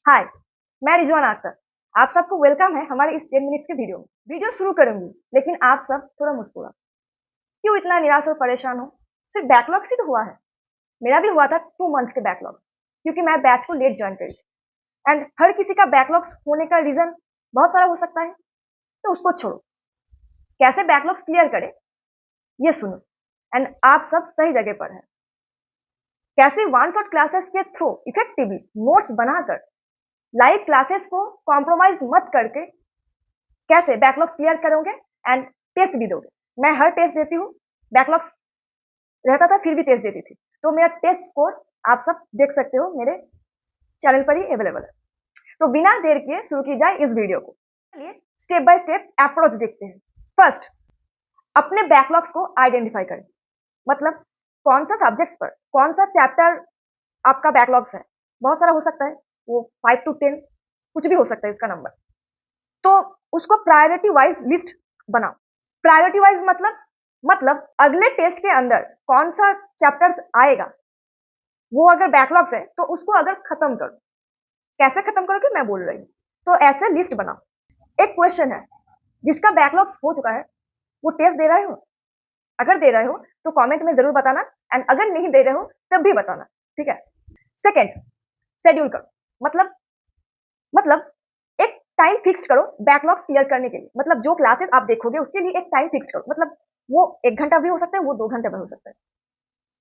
हाय, मैं रिजवाना अख्तर। आप सबको वेलकम है हमारे इस 10 मिनट्स के वीडियो में। वीडियो शुरू करूंगी, लेकिन आप सब थोड़ा मुस्कुरा। क्यों इतना निराश और परेशान हो? सिर्फ बैकलॉग से तो हुआ है। मेरा भी हुआ था 2 मंथ्स के बैकलॉग, क्योंकि मैं बैच को लेट ज्वाइन करी थी। एंड हर किसी का बैकलॉग्स होने का रीजन बहुत सारा हो सकता है, तो उसको छोड़ो। कैसे बैकलॉग्स क्लियर करें, ये सुनो। एंड आप सब सही जगह पर हैं। कैसे वन शॉट क्लासेस के थ्रू इफेक्टिवली नोट्स बनाकर लाइव क्लासेस को कॉम्प्रोमाइज मत करके कैसे बैकलॉग्स क्लियर करोगे एंड टेस्ट भी दोगे। मैं हर टेस्ट देती हूँ, बैकलॉग्स रहता था फिर भी टेस्ट देती थी। तो मेरा टेस्ट स्कोर आप सब देख सकते हो, मेरे चैनल पर ही अवेलेबल है। तो बिना देर किए शुरू की जाए इस वीडियो को। चलिए स्टेप बाय स्टेप अप्रोच देखते हैं। फर्स्ट, अपने बैकलॉग्स को आइडेंटिफाई करें। मतलब कौन सा सब्जेक्ट्स पर कौन सा चैप्टर आपका बैकलॉग्स है। बहुत सारा हो सकता है, वो 5 to 10 कुछ भी हो सकता है उसका नंबर। तो उसको प्रायोरिटी वाइज लिस्ट बनाओ। प्रायोरिटी वाइज मतलब अगले टेस्ट के अंदर कौन सा चैप्टर्स आएगा, वो अगर बैकलॉग्स है तो उसको अगर खत्म करो। कैसे खत्म करोगे मैं बोल रही हूँ। तो ऐसे लिस्ट बनाओ। एक क्वेश्चन है, जिसका बैकलॉग्स हो चुका है वो टेस्ट दे रहे हो? अगर दे रहे हो तो कमेंट में जरूर बताना, एंड अगर नहीं दे रहे हो तब भी बताना, ठीक है। सेकेंड, शेड्यूल करो। मतलब एक टाइम फिक्स करो बैकलॉग्स क्लियर करने के लिए। मतलब जो क्लासेस आप देखोगे उसके लिए एक टाइम फिक्स करो। मतलब वो 1 घंटा भी हो सकता है, वो 2 घंटे भी हो सकता है।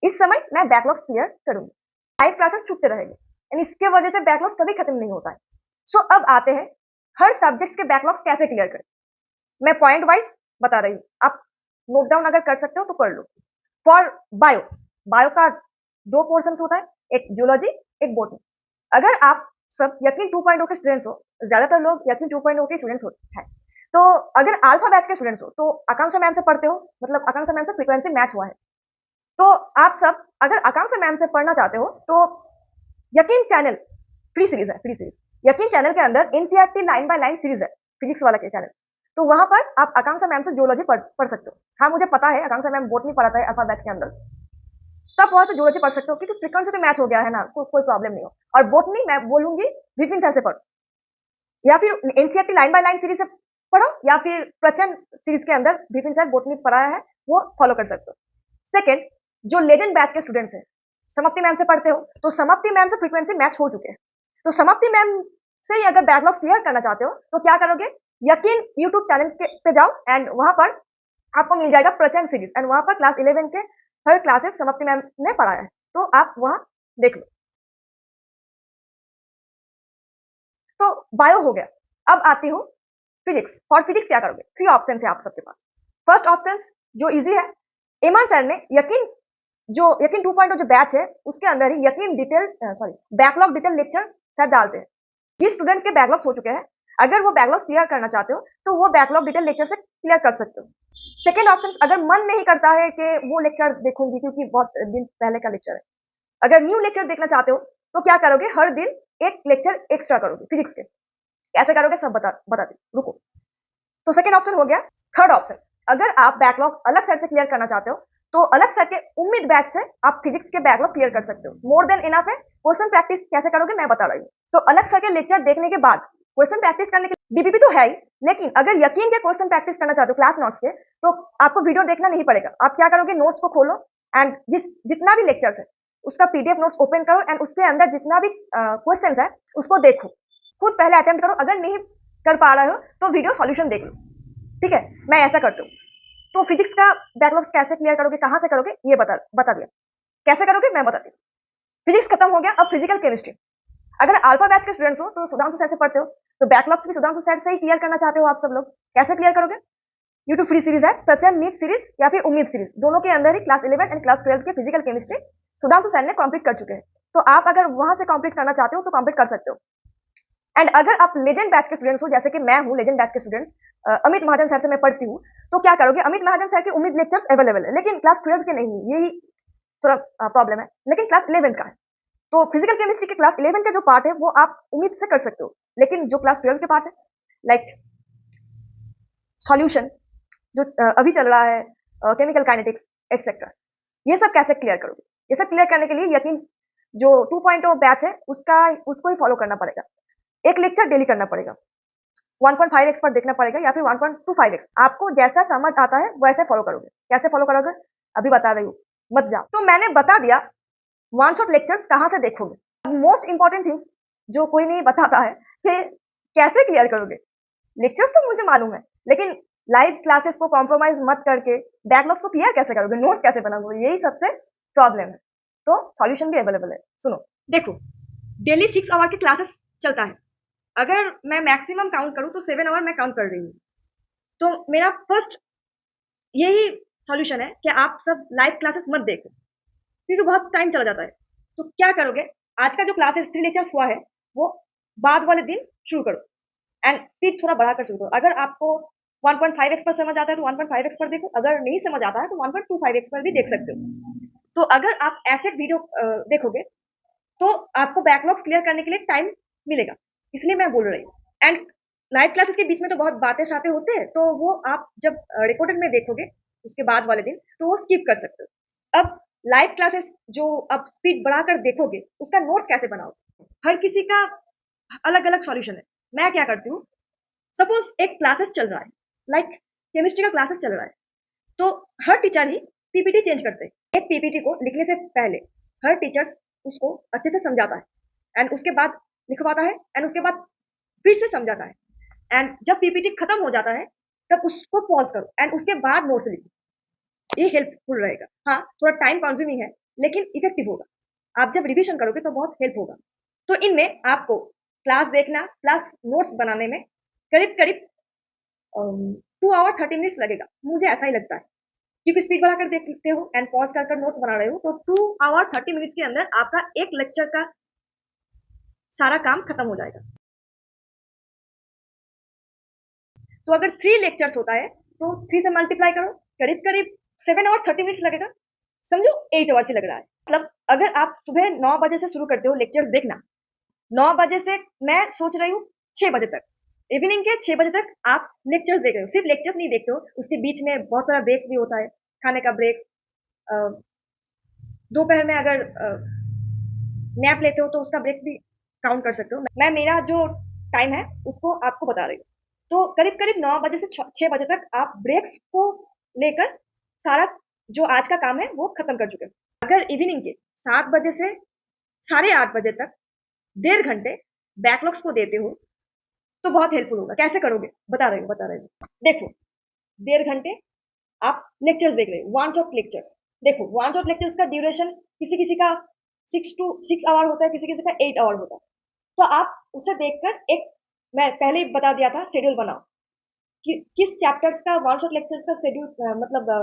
इस समय मैं बैकलॉग्स क्लियर करूंगी। 5 क्लासेस छूटते रहेंगे, यानी इसके वजह से बैकलॉग्स कभी खत्म नहीं होता है। सो अब आते हैं हर सब्जेक्ट्स के बैकलॉग्स कैसे क्लियर करें। मैं पॉइंट वाइज बता रही हूँ, आप नोट डाउन अगर कर सकते हो तो कर लो। फॉर बायो, बायो का 2 पोर्शन होता है, एक जूलॉजी एक बोटनी। अगर आप सब यकीन 2.0 के स्टूडेंट्स हो, ज्यादातर लोग यकीन 2.0 के स्टूडेंट्स होते हैं, तो अगर अल्फा बैच के स्टूडेंट्स हो तो आकांक्षा मैम से पढ़ते हो, मतलब आकांक्षा मैम से फ्रीक्वेंसी मैच हुआ है। तो आप सब अगर आकांक्षा मैम से पढ़ना चाहते हो तो यकीन चैनल फ्री सीरीज है, फ्री सीरीज। यकीन चैनल के अंदर NCERT line by line series है, फिजिक्स वाला के चैनल। तो वहां पर आप आकांक्षा मैम से जियोलॉजी पढ़ सकते हो। हाँ मुझे पता है आकांक्षा मैम बोटनी पढ़ाता है अल्फा बैच के अंदर, तो आप वहां से जियोलॉजी पढ़ सकते हो, क्योंकि फ्रीक्वेंसी तो मैच हो गया है ना, कोई प्रॉब्लम नहीं हो। और बोटनी मैं बोलूंगी विपिन सर से पढ़ो, या फिर NCERT line by line series से पढ़ो, या फिर प्रचंड सीरीज के अंदर विपिन सर बोटनी पढ़ाया है, वो फॉलो कर सकते हो। सेकेंड, जो लेजेंड बैच के स्टूडेंट्स हैं, समाप्ति मैम से पढ़ते हो तो समाप्ति मैम से फ्रीक्वेंसी मैच हो चुके हैं। तो समाप्ति मैम से ही अगर बैकलॉग क्लियर करना चाहते हो तो क्या करोगे, यकीन यूट्यूब चैनल पे जाओ एंड वहां पर आपको मिल जाएगा प्रचंड सीरीज, एंड वहां पर क्लास 11 के हर क्लासेस समाप्ति मैम ने पढ़ाया है, तो आप वहां देख लो। तो बायो हो गया। अब आती हूँ फिजिक्स। फॉर फिजिक्स क्या करोगे, 3 ऑप्शन है आप सबके पास। फर्स्ट ऑप्शन जो इजी है, एमआर सर ने यकीन 2.0 जो बैच है उसके अंदर ही यकीन detail backlog detail lecture sir डालते हैं। जिस स्टूडेंट्स के बैकलॉग हो चुके हैं, अगर वो बैकलॉग क्लियर करना चाहते हो तो वो बैकलॉग डिटेल लेक्चर से क्लियर कर सकते हो। सेकेंड ऑप्शन, अगर मन नहीं करता है कि वो लेक्चर देखूंगी क्योंकि बहुत दिन पहले का लेक्चर है, अगर न्यू लेक्चर देखना चाहते हो तो क्या करोगे, हर दिन एक लेक्चर एक्स्ट्रा करोगे फिजिक्स के। कैसे करोगे सब बता दी, रुको। तो सेकेंड ऑप्शन हो गया। थर्ड ऑप्शन, अगर आप बैकलॉग अलग सर से क्लियर करना चाहते हो तो अलग सर के उम्मीद बैच से आप फिजिक्स के बैकलॉग क्लियर कर सकते हो। मोर देन इनफ है। क्वेश्चन प्रैक्टिस कैसे करोगे मैं बता रही हूँ। तो अलग सर के लेक्चर देखने के बाद क्वेश्चन प्रैक्टिस करने के डीबीपी तो है ही, लेकिन अगर यकीन के क्वेश्चन प्रैक्टिस करना चाहते हो क्लास नोट्स के, तो आपको वीडियो देखना नहीं पड़ेगा। आप क्या करोगे, नोट्स को खोलो एंड जितना भी लेक्चर्स है उसका पीडीएफ नोट्स ओपन करो एंड उसके अंदर जितना भी क्वेश्चन है उसको देखो। खुद पहले अटेम्प्ट करो, अगर नहीं कर पा रहे हो तो वीडियो सॉल्यूशन देख लो, ठीक है। मैं ऐसा करती हूँ। तो फिजिक्स का बैकलॉग्स कैसे क्लियर करोगे, कहां से करोगे, ये बता दिया। कैसे करोगे मैं बताती हूँ। फिजिक्स खत्म हो गया, अब फिजिकल केमिस्ट्री। अगर अल्फा बैच के स्टूडेंट्स हो तो सुधांशु सर से पढ़ते हो, तो बैकलॉग्स भी सुधांशु सर से ही क्लियर करना चाहते हो आप सब लोग। कैसे क्लियर करोगे, यूट्यूब फ्री सीरीज है, प्रचंड नीट सीरीज या फिर उम्मीद सीरीज, दोनों के अंदर ही क्लास 11 एंड क्लास 12 के फिजिकल केमिस्ट्री सुधांशु सर ने कंप्लीट कर चुके हैं। तो आप अगर वहां से कंप्लीट करना चाहते हो तो कंप्लीट कर सकते हो। एंड अगर आप लेजेंड बैच के स्टूडेंट्स हो, जैसे कि मैं हूँ लेजेंड बैच के स्टूडेंट्स, अमित महाजन सर से मैं पढ़ती हूँ, तो क्या करोगे, अमित महाजन सर के उम्मीद लेक्चर्स अवेलेबल है, लेकिन क्लास 12 के नहीं है, यही थोड़ा प्रॉब्लम है, लेकिन क्लास 11 का है। तो फिजिकल केमिस्ट्री के क्लास 11 का जो पार्ट है वो आप उम्मीद से कर सकते हो, लेकिन जो क्लास 12 के पार्ट है, लाइक सॉल्यूशन जो अभी चल रहा है, केमिकल काइनेटिक्स एक्सेट्रा, ये सब कैसे क्लियर करोगे। ये सब क्लियर करने के लिए यकीन जो 2.0 बैच है उसको ही फॉलो करना पड़ेगा। एक लेक्चर डेली करना पड़ेगा, 1.5x पर देखना पड़ेगा या फिर 1.25x। आपको जैसा समझ आता है वैसे फॉलो करोगे। कैसे फॉलो करोगे अभी बता रही हूँ, मत जाओ। तो मैंने बता दिया वन शॉट लेक्चर्स कहाँ से देखोगे। मोस्ट इंपॉर्टेंट थिंग जो कोई नहीं बताता है कि कैसे क्लियर करोगे। लेक्चर्स तो मुझे मालूम है, लेकिन लाइव क्लासेस को कॉम्प्रोमाइज मत करके बैकलॉग्स को क्लियर कैसे करोगे, नोट्स कैसे बनाओगे, यही सबसे प्रॉब्लम है। तो सॉल्यूशन भी अवेलेबल है, सुनो। देखो, डेली 6 आवर की क्लासेस चलता है। अगर मैं मैक्सिमम काउंट करूं तो 7 आवर मैं काउंट कर रही हूँ। तो मेरा फर्स्ट यही सॉल्यूशन है कि आप सब लाइव क्लासेस मत देखो, क्योंकि बहुत टाइम चला जाता है। तो क्या करोगे, आज का जो क्लासेस 3 लेक्चर्स हुआ है वो बाद वाले दिन शुरू करो एंड स्पीड थोड़ा बढ़ाकर शुरू करो। अगर आपको 1.5x पर समझ आता है तो 1.5x पर देखो, अगर नहीं समझ आता है तो 1.25x पर भी देख सकते हो। तो अगर आप ऐसे वीडियो देखोगे तो आपको बैकलॉग्स क्लियर करने के लिए टाइम मिलेगा, इसलिए मैं बोल रही हूँ। एंड लाइव क्लासेस के बीच में तो बहुत बातें शातें होते हैं, तो वो आप जब रिकॉर्डेड में देखोगे उसके बाद वाले दिन तो वो स्किप कर सकते हो। अब लाइव क्लासेस जो अब स्पीड बढ़ाकर देखोगे उसका नोट्स कैसे बनाओगे, हर किसी का अलग अलग सॉल्यूशन है। मैं क्या करती हूँ, सपोज एक क्लासेस चल रहा है, लाइक केमिस्ट्री का क्लासेस चल रहा है, तो हर टीचर ही पीपीटी चेंज करते हैं। एक पीपीटी को लिखने से पहले हर टीचर उसको अच्छे से समझाता है एंड उसके बाद लिखवाता है एंड उसके बाद फिर से समझाता है। एंड जब पीपीटी खत्म हो जाता है तब उसको पॉज करो एंड उसके बाद नोट्स लिखो। ये हेल्पफुल रहेगा। हाँ, थोड़ा टाइम कंज्यूमिंग है लेकिन इफेक्टिव होगा। आप जब रिवीजन करोगे तो बहुत हेल्प होगा। तो इनमें आपको क्लास देखना प्लस नोट्स बनाने में करीब करीब 2 आवर 30 मिनट्स लगेगा, मुझे ऐसा ही लगता है। क्योंकि स्पीड बढ़ाकर देखते हो एंड पॉज कर कर नोट्स बना रहे हो, तो 2 आवर 30 मिनट्स के अंदर आपका एक लेक्चर का सारा काम खत्म हो जाएगा। तो अगर 3 लेक्चर्स होता है तो 3 से मल्टीप्लाई करो, करीब करीब 7 आवर 30 मिनट्स लगेगा। समझो 8 आवर से लग रहा है। मतलब अगर आप सुबह 9 बजे से शुरू करते हो लेक्चर्स देखना, 9 बजे से मैं सोच रही हूँ 6 बजे तक, इवनिंग के 6 बजे तक आप लेक्चर्स देख रहे हो। सिर्फ लेक्चर्स नहीं देखते हो, उसके बीच में बहुत सारा ब्रेक्स भी होता है, खाने का ब्रेक्स, दोपहर में अगर नैप लेते हो तो उसका ब्रेक्स भी काउंट कर सकते हो। मैं मेरा जो टाइम है उसको आपको बता रही हूँ। तो करीब करीब 9 बजे से 6 बजे तक आप ब्रेक्स को लेकर सारा जो आज का काम है वो खत्म कर चुके हो। अगर इवनिंग के 7 बजे से 8:30 बजे तक 1.5 घंटे बैकलॉग्स को देते हो तो बहुत हेल्पफुल होगा। कैसे करोगे बता रही हूँ। देखो, 1.5 घंटे आप लेक्चर्स देख रहे हो, वन शॉट लेक्चर्स। देखो, वन शॉट लेक्चर्स का ड्यूरेशन किसी किसी का 6 आवर होता है, किसी किसी का 8 आवर होता है। तो आप उसे देखकर एक, मैं पहले ही बता दिया था, शेड्यूल बनाओ कि किस चैप्टर्स का वन शॉट लेक्चर्स का शेड्यूल मतलब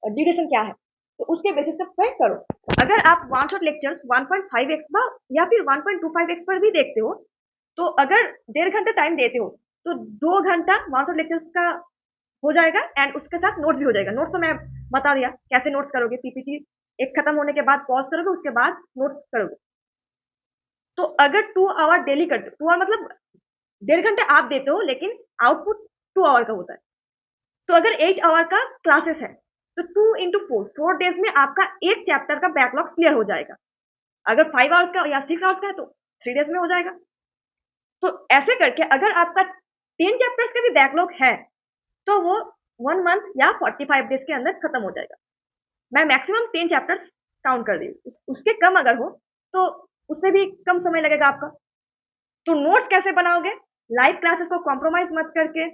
ड्यूरेशन क्या है, तो उसके बेसिस पे करो। अगर आप वन शॉट लेक्चर्स 1.5x पर या फिर 1.25x पर भी देखते हो, तो अगर 1.5 घंटे टाइम देते हो तो 2 घंटा वन शॉट लेक्चर्स का हो जाएगा एंड उसके साथ नोट्स भी हो जाएगा। नोट्स तो मैं बता दिया कैसे नोट्स करोगे, पीपीटी एक खत्म होने के बाद पॉज करोगे, उसके बाद नोट्स करोगे। तो अगर 2 आवर डेली करते हो, 2 आवर मतलब 1.5 घंटे आप देते हो लेकिन आउटपुट 2 आवर का होता है। तो अगर 8 आवर का क्लासेस है तो 2 into 4 4 डेज में आपका एक चैप्टर का बैकलॉग क्लियर हो जाएगा। अगर 5 आवर्स का या 6 आवर्स का है तो 3 डेज में हो जाएगा। तो ऐसे करके अगर आपका 10 चैप्टर्स का भी बैकलॉग है तो वो 1 मंथ या 45 डेज के अंदर खत्म हो जाएगा। मैं मैक्सिमम 10 चैप्टर्स काउंट कर रही हूँ, उसके कम अगर हो तो उससे भी कम समय लगेगा आपका। तो नोट्स कैसे बनाओगे, लाइव क्लासेस को कॉम्प्रोमाइज मत करके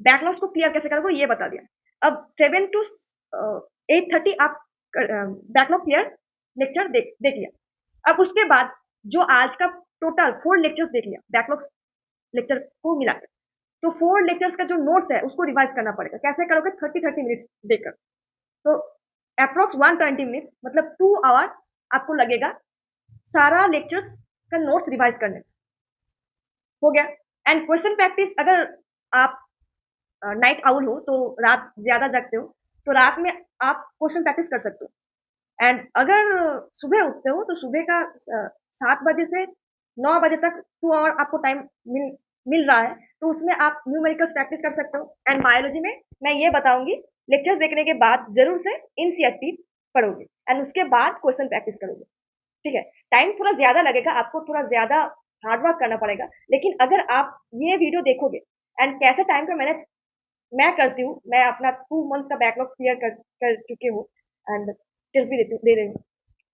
बैकलॉग्स को क्लियर कैसे करोगे ये बता दिया। अब 7 to 8:30 आप बैकलॉग क्लियर लेक्चर देख लिया। अब उसके बाद जो आज का टोटल 4 लेक्चर्स देख लिया बैकलॉग लेक्चर को मिलाकर, तो 4 लेक्चर्स का जो नोट्स है उसको रिवाइज करना पड़ेगा। कैसे करोगे, 30 मिनट्स देकर। तो अप्रोक्स 120 मिनट्स मतलब 2 आवर आपको लगेगा सारा लेक्चर्स का नोट्स रिवाइज करने। हो गया। एंड क्वेश्चन प्रैक्टिस, अगर आप नाइट आउल हो तो रात ज्यादा जगते हो तो रात में आप क्वेश्चन प्रैक्टिस कर सकते हो। एंड अगर सुबह उठते हो तो सुबह का 7 बजे से 9 बजे तक 2 आवर आपको टाइम मिल रहा है, तो उसमें आप न्यूमेरिकल्स प्रैक्टिस कर सकते हो। एंड बायोलॉजी में मैं ये बताऊंगी, लेक्चर्स देखने के बाद जरूर से एनसीईआरटी पढ़ोगे एंड उसके बाद क्वेश्चन प्रैक्टिस करोगे। ठीक है, टाइम थोड़ा ज्यादा लगेगा, आपको थोड़ा ज्यादा हार्ड वर्क करना पड़ेगा। लेकिन अगर आप ये वीडियो देखोगे एंड कैसे टाइम को मैनेज मैं करती हूँ, मैं अपना 2 मंथ का बैकलॉग क्लियर कर चुकी हूँ एंड टेस्ट भी दे रही हूँ,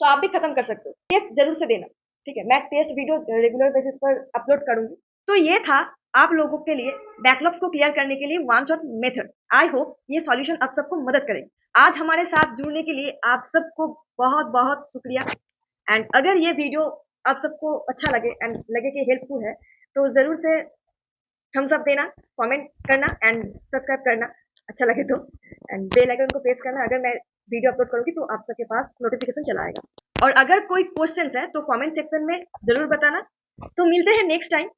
तो आप भी खत्म कर सकते हो। टेस्ट जरूर से देना, ठीक है? मैं टेस्ट वीडियो रेगुलर बेसिस पर अपलोड करूंगी। तो ये था आप लोगों के लिए बैकलॉग्स को क्लियर करने के लिए one shot method. I hope ये सॉल्यूशन आप सबको मदद करेगी। आज हमारे साथ जुड़ने के लिए आप सबको बहुत बहुत शुक्रिया। एंड अगर ये वीडियो आप सबको अच्छा लगे एंड लगे कि हेल्पफुल है, तो जरूर से थम्स अप देना, कमेंट करना एंड सब्सक्राइब करना अच्छा लगे तो, एंड बेल आइकन को प्रेस करना। अगर मैं वीडियो अपलोड करूंगी तो आप सबके पास नोटिफिकेशन चला आएगा। और अगर कोई क्वेश्चंस है तो कमेंट सेक्शन में जरूर बताना। तो मिलते हैं नेक्स्ट टाइम,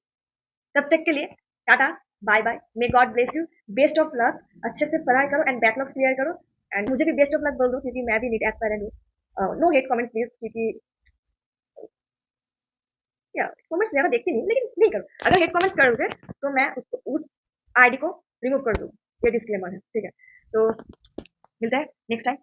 तब तक के लिए ta-ta, bye bye, may God bless you, best of luck. अच्छे से पढ़ाई करो एंड बैकलॉग्स क्लियर करो एंड मुझे भी बेस्ट ऑफ लक बोल दो क्योंकि मैं भी नीट एस्पायरेंट हूँ। नो हेट कमेंट्स प्लीज, क्योंकि या कमेंट्स ज़्यादा देखती नहीं, लेकिन नहीं करो। अगर हेट कमेंट्स करोगे तो मैं उस आईडी को रिमूव कर दूँ। ये डिस्क्लेमर है, ठीक है? तो मिलते हैं नेक्स्ट टाइम।